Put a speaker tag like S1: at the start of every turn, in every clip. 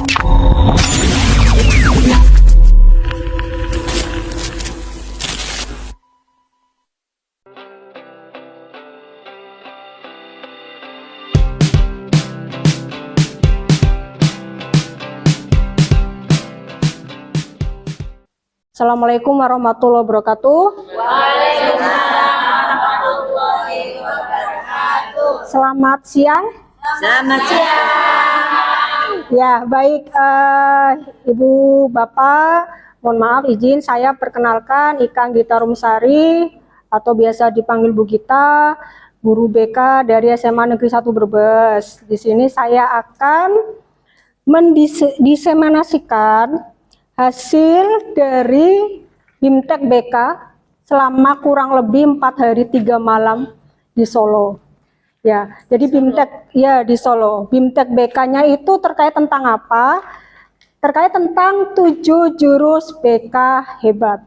S1: Assalamualaikum warahmatullahi wabarakatuh.
S2: Waalaikumsalam warahmatullahi wabarakatuh.
S1: Selamat siang.
S2: Selamat siang.
S1: Ya, baik Ibu Bapak, mohon maaf izin saya perkenalkan Ikang Gita Rumsari atau biasa dipanggil Bu Gita, guru BK dari SMA Negeri 1 Brebes. Di sini saya akan mendiseminasikan hasil dari BIMTEK BK selama kurang lebih 4 hari 3 malam di Solo. Ya, jadi BIMTEK ya di Solo. BIMTEK BK-nya itu terkait tentang apa? Terkait tentang 7 jurus BK hebat.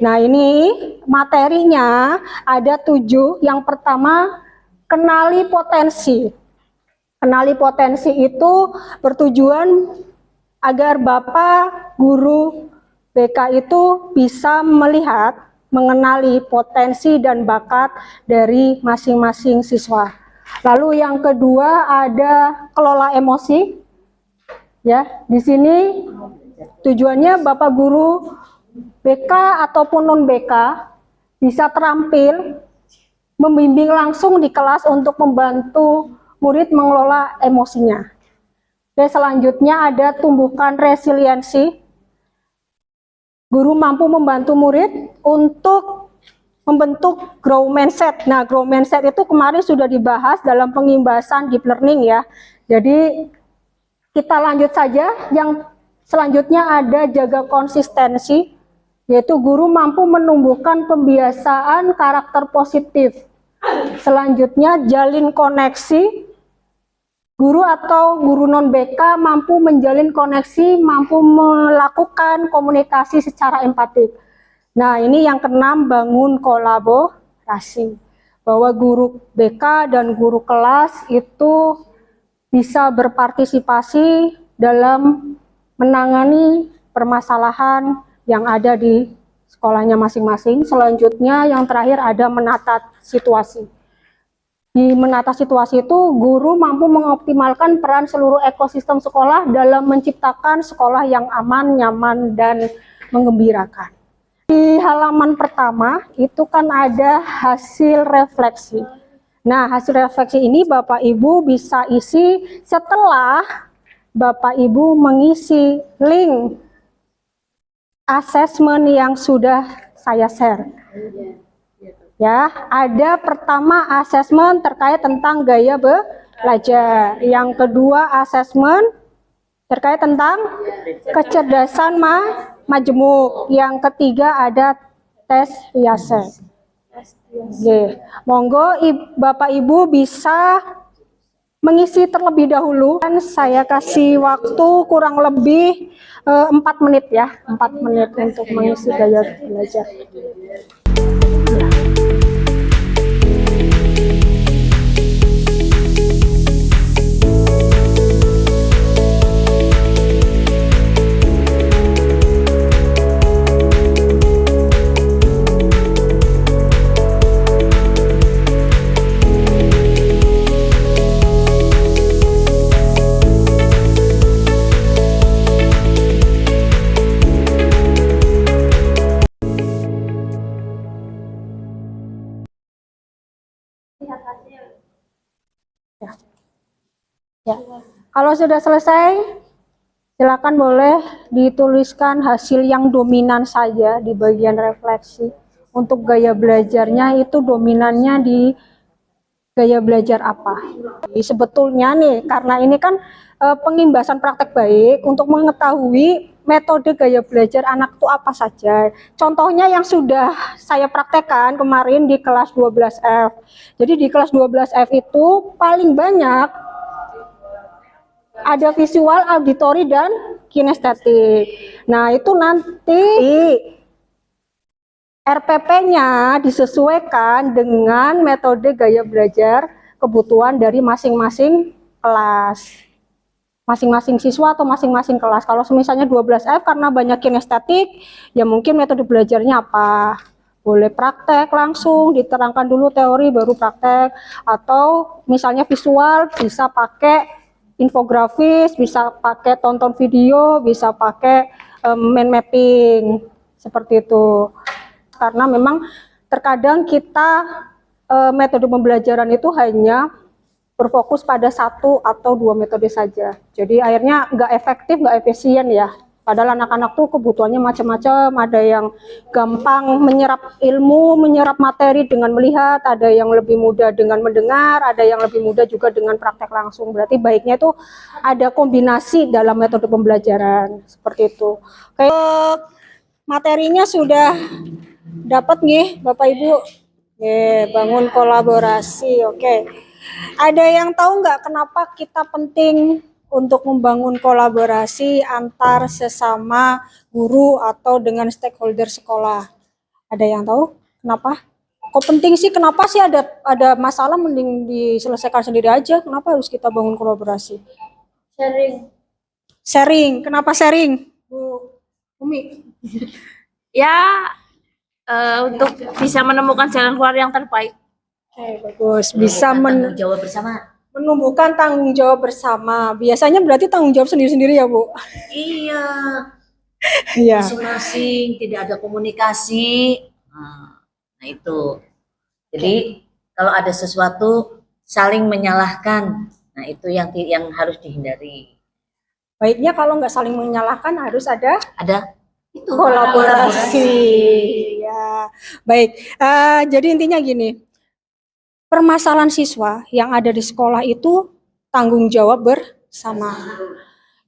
S1: Nah, ini materinya ada 7. Yang pertama, kenali potensi. Kenali potensi itu bertujuan agar Bapak guru BK itu bisa melihat, mengenali potensi dan bakat dari masing-masing siswa. Lalu yang kedua ada kelola emosi. Ya, di sini tujuannya Bapak guru BK ataupun non BK bisa terampil membimbing langsung di kelas untuk membantu murid mengelola emosinya. Oke, selanjutnya ada tumbuhkan resiliensi. Guru mampu membantu murid untuk membentuk grow mindset. Nah, grow mindset itu kemarin sudah dibahas dalam pengimbasan deep learning ya. Jadi kita lanjut saja. Yang selanjutnya ada jaga konsistensi, yaitu guru mampu menumbuhkan pembiasaan karakter positif. Selanjutnya jalin koneksi. Guru atau guru non-BK mampu menjalin koneksi, mampu melakukan komunikasi secara empatik. Nah, ini yang keenam, bangun kolaborasi. Bahwa guru BK dan guru kelas itu bisa berpartisipasi dalam menangani permasalahan yang ada di sekolahnya masing-masing. Selanjutnya yang terakhir ada menata situasi. Di menata situasi itu, guru mampu mengoptimalkan peran seluruh ekosistem sekolah dalam menciptakan sekolah yang aman, nyaman, dan menggembirakan. Di halaman pertama, itu kan ada hasil refleksi. Nah, hasil refleksi ini Bapak Ibu bisa isi setelah Bapak Ibu mengisi link asesmen yang sudah saya share. Ya, ada pertama asesmen terkait tentang gaya belajar. Yang kedua asesmen terkait tentang kecerdasan majemuk. Yang ketiga ada tes riase. Oke, monggo Bapak Ibu bisa mengisi terlebih dahulu. Dan saya kasih waktu kurang lebih 4 menit ya, 4 menit untuk mengisi gaya belajar. Ya. Kalau sudah selesai, silakan boleh dituliskan hasil yang dominan saja di bagian refleksi. Untuk gaya belajarnya itu dominannya di gaya belajar apa. Jadi sebetulnya nih, karena ini kan pengimbasan praktek baik untuk mengetahui metode gaya belajar anak itu apa saja. Contohnya yang sudah saya praktekkan kemarin di kelas 12F. Jadi di kelas 12F itu paling banyak ada visual, auditory, dan kinestetik. Nah, itu nanti RPP-nya disesuaikan dengan metode gaya belajar kebutuhan dari masing-masing kelas. masing-masing siswa atau masing-masing kelas. Kalau misalnya 12F karena banyak kinestetik, ya mungkin metode belajarnya apa? Boleh praktek langsung, diterangkan dulu teori baru praktek, atau misalnya visual bisa pakai infografis, bisa pakai tonton video, bisa pakai mind mapping seperti itu. Karena memang terkadang kita metode pembelajaran itu hanya berfokus pada satu atau dua metode saja. Jadi akhirnya nggak efektif, nggak efisien ya. Padahal anak-anak tuh kebutuhannya macam-macam. Ada yang gampang menyerap ilmu, menyerap materi dengan melihat. Ada yang lebih mudah dengan mendengar. Ada yang lebih mudah juga dengan praktek langsung. Berarti baiknya itu ada kombinasi dalam metode pembelajaran. Seperti itu. Kayak materinya sudah dapat nih Bapak Ibu. Bangun kolaborasi. Oke. Ada yang tahu nggak kenapa kita penting untuk membangun kolaborasi antar sesama guru atau dengan stakeholder sekolah? Ada yang tahu kenapa? Kok penting sih? Kenapa sih ada masalah mending diselesaikan sendiri aja? Kenapa harus kita bangun kolaborasi? Sharing. Kenapa sharing? Bu Umi.
S2: Ya, untuk bisa menemukan jalan keluar yang terbaik.
S1: Oke, bagus. Bisa
S2: Tanggung jawab bersama.
S1: menumbuhkan tanggung jawab bersama. Biasanya berarti tanggung jawab sendiri-sendiri ya, Bu?
S2: Iya,
S1: Iya.
S2: masing-masing tidak ada komunikasi. Nah itu. Jadi kalau ada sesuatu saling menyalahkan. Nah itu yang harus dihindari.
S1: Baiknya kalau nggak saling menyalahkan harus ada
S2: Itu
S1: kolaborasi. Ya, baik. Jadi intinya gini. Permasalahan siswa yang ada di sekolah itu tanggung jawab bersama.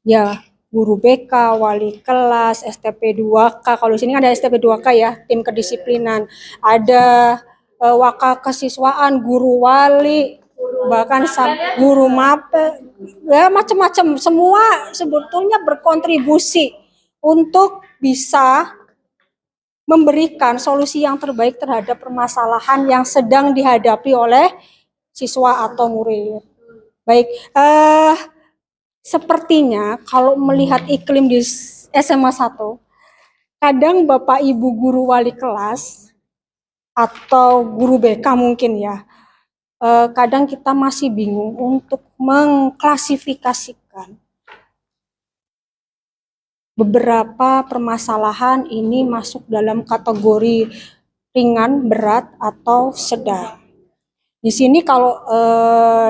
S1: Ya, guru BK, wali kelas, STP 2K. Kalau di sini ada STP 2K ya, tim kedisiplinan. Ada waka kesiswaan, guru wali, bahkan guru MAPE. Ya, macam-macam. Semua sebetulnya berkontribusi untuk bisa memberikan solusi yang terbaik terhadap permasalahan yang sedang dihadapi oleh siswa atau murid. Baik, sepertinya kalau melihat iklim di SMA 1, kadang Bapak Ibu guru wali kelas atau guru BK mungkin ya, kadang kita masih bingung untuk mengklasifikasikan beberapa permasalahan ini masuk dalam kategori ringan, berat, atau sedang. Di sini kalau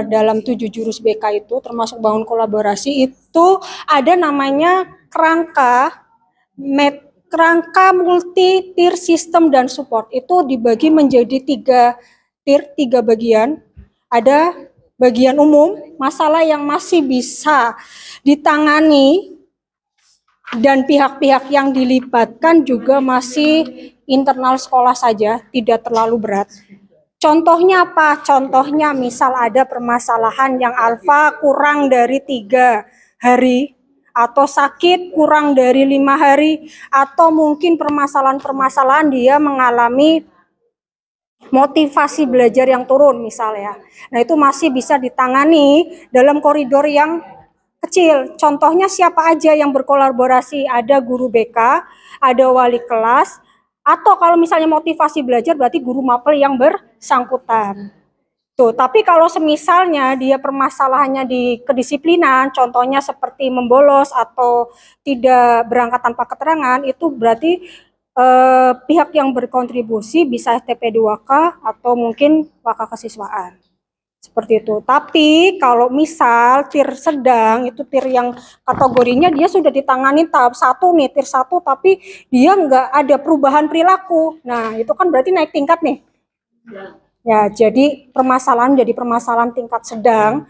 S1: dalam 7 jurus BK itu termasuk bangun kolaborasi itu ada namanya kerangka multi tier sistem dan support. Itu dibagi menjadi 3 tier, 3 bagian. Ada bagian umum, masalah yang masih bisa ditangani dan pihak-pihak yang dilibatkan juga masih internal sekolah saja, tidak terlalu berat. Contohnya apa? Contohnya misal ada permasalahan yang alfa kurang dari 3 hari, atau sakit kurang dari 5 hari, atau mungkin permasalahan-permasalahan dia mengalami motivasi belajar yang turun misalnya. Nah itu masih bisa ditangani dalam koridor yang kecil. Contohnya siapa aja yang berkolaborasi? Ada guru BK, ada wali kelas, atau kalau misalnya motivasi belajar berarti guru mapel yang bersangkutan. Tuh, tapi kalau semisalnya dia permasalahannya di kedisiplinan, contohnya seperti membolos atau tidak berangkat tanpa keterangan, itu berarti pihak yang berkontribusi bisa STP 2K atau mungkin waka kesiswaan. Seperti itu. Tapi kalau misal tier sedang, itu tier yang kategorinya dia sudah ditangani tahap 1 nih, tier 1, tapi dia nggak ada perubahan perilaku. Nah, itu kan berarti naik tingkat nih. Ya, jadi permasalahan jadi permasalahan tingkat sedang.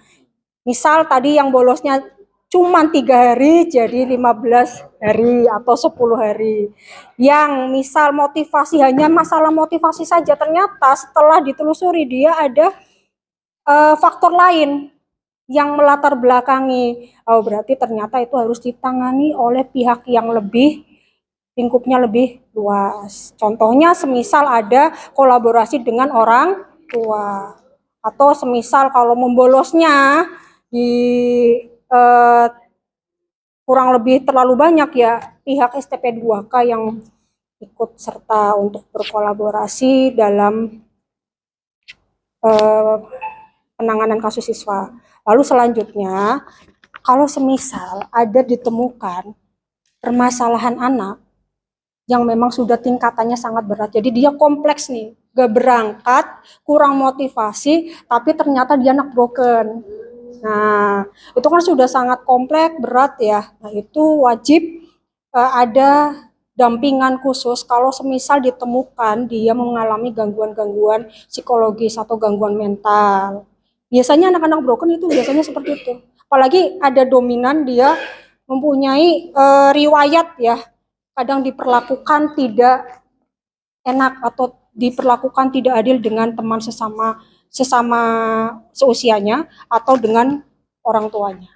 S1: Misal tadi yang bolosnya cuma 3 hari jadi 15 hari atau 10 hari. Yang misal motivasi hanya masalah motivasi saja, ternyata setelah ditelusuri dia ada faktor lain yang melatar belakangi. Oh, berarti ternyata itu harus ditangani oleh pihak yang lebih lingkupnya lebih luas. Contohnya semisal ada kolaborasi dengan orang tua, atau semisal kalau membolosnya di kurang lebih terlalu banyak ya pihak STP 2K yang ikut serta untuk berkolaborasi dalam penanganan kasus siswa. Lalu selanjutnya, kalau semisal ada ditemukan permasalahan anak yang memang sudah tingkatannya sangat berat, jadi dia kompleks nih, gak berangkat, kurang motivasi, tapi ternyata dia anak broken. Nah, itu kan sudah sangat kompleks, berat ya. Nah, itu wajib ada dampingan khusus kalau semisal ditemukan dia mengalami gangguan-gangguan psikologis atau gangguan mental. Biasanya anak-anak broken itu biasanya seperti itu. Apalagi ada dominan dia mempunyai riwayat ya, kadang diperlakukan tidak enak atau diperlakukan tidak adil dengan teman sesama seusianya atau dengan orang tuanya.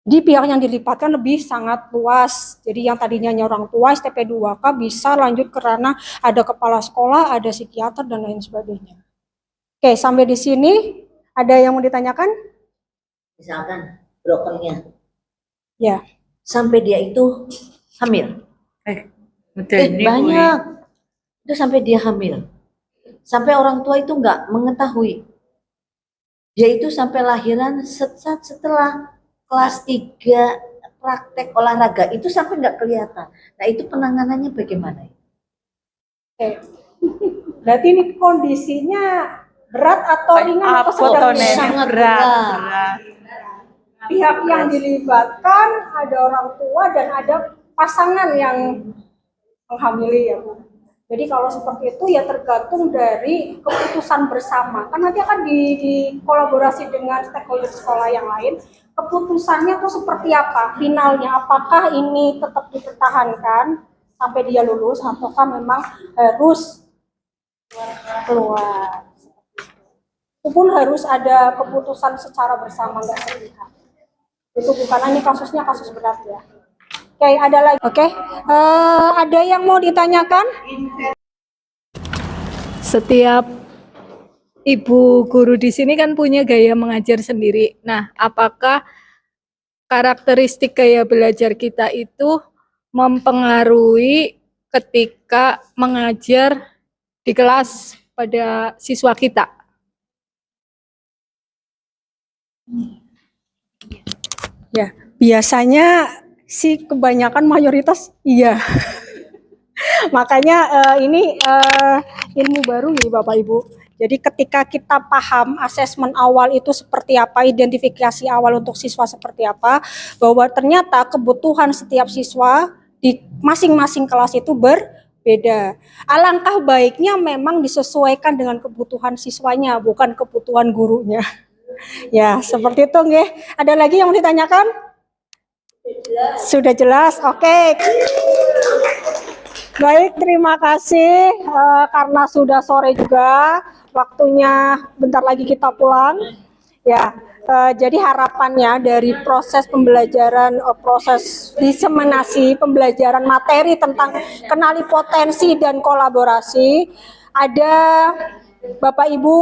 S1: Di pihak yang dilibatkan lebih sangat luas. Jadi yang tadinya hanya orang tua, STP 2K bisa lanjut ke ranah ada kepala sekolah, ada psikiater dan lain sebagainya. Oke, sampai di sini ada yang mau ditanyakan?
S2: Misalkan brokernya
S1: Ya.
S2: sampai dia itu hamil.
S3: Ini
S2: Banyak. Itu sampai dia hamil. Sampai orang tua itu nggak mengetahui. Dia itu sampai lahiran setelah kelas 3 praktek olahraga itu sampai nggak kelihatan. Nah itu penanganannya bagaimana?
S1: Oke. Berarti ini kondisinya berat atau ringan atau sedang?
S2: Sangat berat.
S1: Pihak yang dilibatkan ada orang tua dan ada pasangan yang menghamili ya Bu. Jadi kalau seperti itu ya tergantung dari keputusan bersama. Kan nanti akan dikolaborasi dengan stakeholder sekolah yang lain. Keputusannya tuh seperti apa? Finalnya apakah ini tetap dipertahankan sampai dia lulus ataukah memang harus keluar? Itu pun harus ada keputusan secara bersama, nggak sepihak. Itu bukan ini kasusnya kasus berat ya. Oke, ada lagi. Oke, ada yang mau ditanyakan?
S3: Setiap ibu guru di sini kan punya gaya mengajar sendiri. Nah, apakah karakteristik gaya belajar kita itu mempengaruhi ketika mengajar di kelas pada siswa kita?
S1: Ya, biasanya sih kebanyakan mayoritas iya. Makanya ini ilmu baru nih Bapak Ibu. Jadi ketika kita paham asesmen awal itu seperti apa, identifikasi awal untuk siswa seperti apa, bahwa ternyata kebutuhan setiap siswa di masing-masing kelas itu berbeda. Alangkah baiknya memang disesuaikan dengan kebutuhan siswanya, bukan kebutuhan gurunya. Ya, seperti itu nggih. Ada lagi yang mau ditanyakan? Sudah jelas, oke. Baik, terima kasih karena sudah sore juga, waktunya bentar lagi kita pulang. Ya, jadi harapannya dari proses pembelajaran, proses diseminasi pembelajaran materi tentang kenali potensi dan kolaborasi, ada Bapak Ibu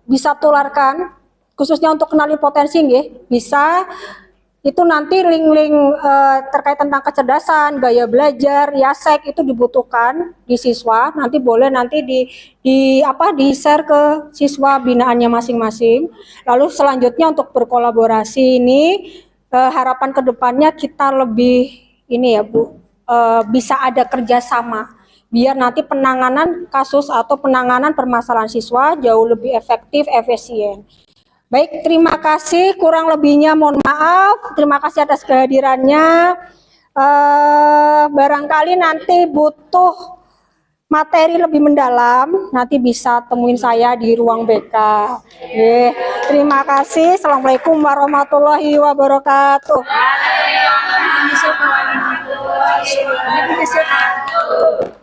S1: bisa tularkan, khususnya untuk kenali potensi, nggih, bisa. Itu nanti link-link terkait tentang kecerdasan, gaya belajar, YASEK itu dibutuhkan di siswa. Nanti boleh nanti di-share ke siswa binaannya masing-masing. Lalu selanjutnya untuk berkolaborasi ini harapan kedepannya kita lebih ini ya Bu, bisa ada kerjasama biar nanti penanganan kasus atau penanganan permasalahan siswa jauh lebih efektif, efisien. Baik, terima kasih. Kurang lebihnya mohon maaf. Terima kasih atas kehadirannya. Barangkali nanti butuh materi lebih mendalam, nanti bisa temuin saya di ruang BK. Terima kasih. Assalamualaikum warahmatullahi wabarakatuh. Waalaikumsalam warahmatullahi wabarakatuh.